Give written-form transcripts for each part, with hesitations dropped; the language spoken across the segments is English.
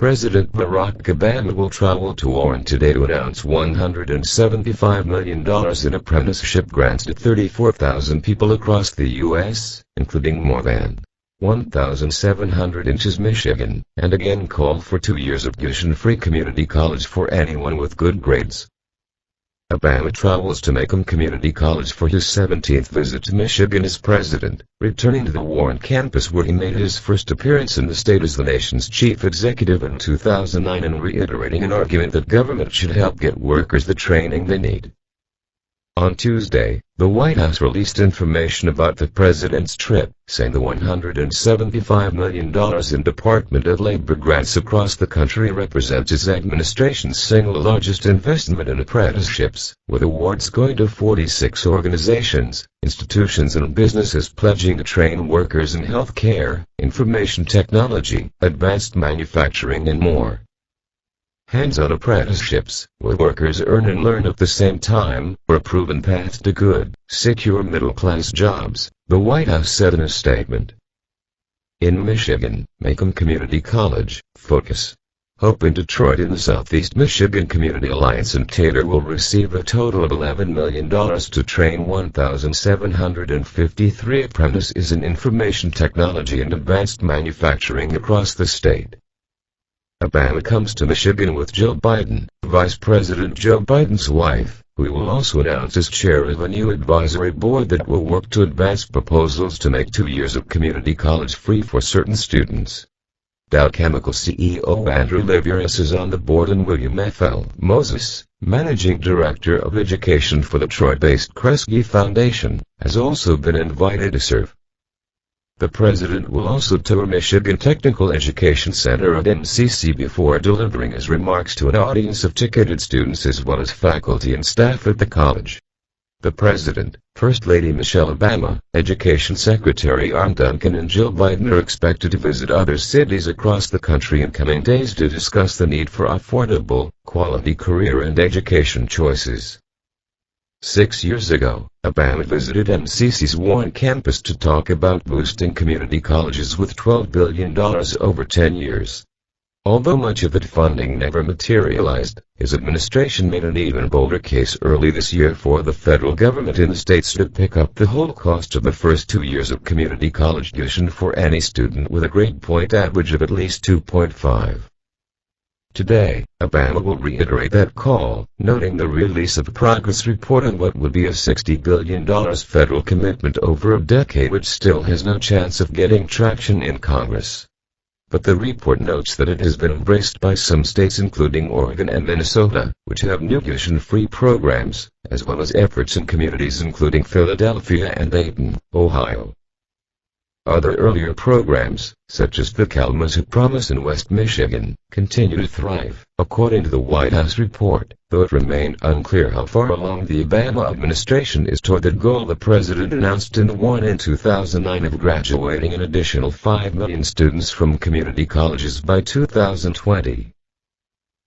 President Barack Obama will travel to Warren today to announce $175 million in apprenticeship grants to 34,000 people across the U.S., including more than 1,700 in Michigan, and again call for 2 years of tuition-free community college for anyone with good grades. Obama travels to Macomb Community College for his 17th visit to Michigan as president, returning to the Warren campus where he made his first appearance in the state as the nation's chief executive in 2009 and reiterating an argument that government should help get workers the training they need. On Tuesday, the White House released information about the president's trip, saying the $175 million in Department of Labor grants across the country represents his administration's single largest investment in apprenticeships, with awards going to 46 organizations, institutions and businesses pledging to train workers in healthcare, information technology, advanced manufacturing and more. Hands-on apprenticeships, where workers earn and learn at the same time, are a proven path to good, secure middle-class jobs, the White House said in a statement. In Michigan, Macomb Community College, Focus, Hope in Detroit and the Southeast Michigan Community Alliance and Taylor will receive a total of $11 million to train 1,753 apprentices in information technology and advanced manufacturing across the state. Obama comes to Michigan with Joe Biden, Vice President Joe Biden's wife, who will also announce as chair of a new advisory board that will work to advance proposals to make 2 years of community college free for certain students. Dow Chemical CEO Andrew Liveris is on the board and William F. L. Moses, Managing Director of Education for the Detroit-based Kresge Foundation, has also been invited to serve. The president will also tour Michigan Technical Education Center at MCC before delivering his remarks to an audience of ticketed students as well as faculty and staff at the college. The president, First Lady Michelle Obama, Education Secretary Arne Duncan and Jill Biden are expected to visit other cities across the country in coming days to discuss the need for affordable, quality career and education choices. 6 years ago, Obama visited MCC's Warren campus to talk about boosting community colleges with $12 billion over 10 years. Although much of that funding never materialized, his administration made an even bolder case early this year for the federal government in the states to pick up the whole cost of the first 2 years of community college tuition for any student with a grade point average of at least 2.5. Today, Obama will reiterate that call, noting the release of a progress report on what would be a $60 billion federal commitment over a decade which still has no chance of getting traction in Congress. But the report notes that it has been embraced by some states including Oregon and Minnesota, which have new tuition-free programs, as well as efforts in communities including Philadelphia and Dayton, Ohio. Other earlier programs, such as the Kalamazoo Promise in West Michigan, continue to thrive, according to the White House report, though it remained unclear how far along the Obama administration is toward the goal the president announced in Warren in 2009 of graduating an additional 5 million students from community colleges by 2020.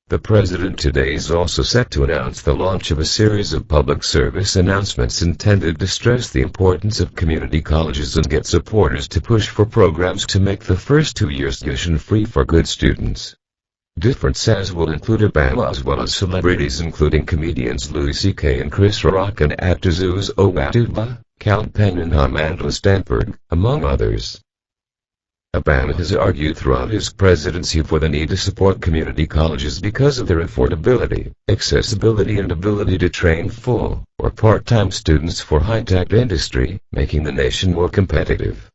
The president today is also set to announce the launch of a series of public service announcements intended to stress the importance of community colleges and get supporters to push for programs to make the first 2 years tuition-free for good students. Different says will include Obama as well as celebrities including comedians Louis C.K. and Chris Rock and actors Uzo Aduba, Cal Penn and Amanda Stenberg, among others. Obama has argued throughout his presidency for the need to support community colleges because of their affordability, accessibility and ability to train full or part-time students for high-tech industry, making the nation more competitive.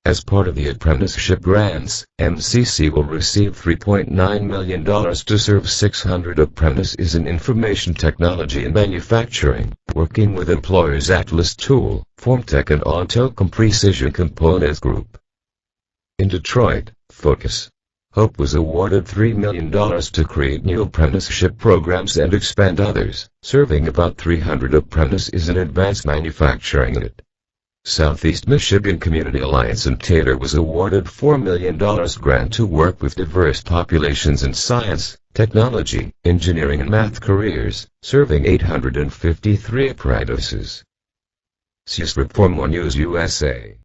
As part of the apprenticeship grants, MCC will receive $3.9 million to serve 600 apprentices in information technology and manufacturing, working with employers Atlas Tool, Formtech and Autocom Precision Components Group. In Detroit, Focus, Hope was awarded $3 million to create new apprenticeship programs and expand others, serving about 300 apprentices in advanced manufacturing. Southeast Michigan Community Alliance and Taylor was awarded $4 million grant to work with diverse populations in science, technology, engineering and math careers, serving 853 apprentices. See for more News USA.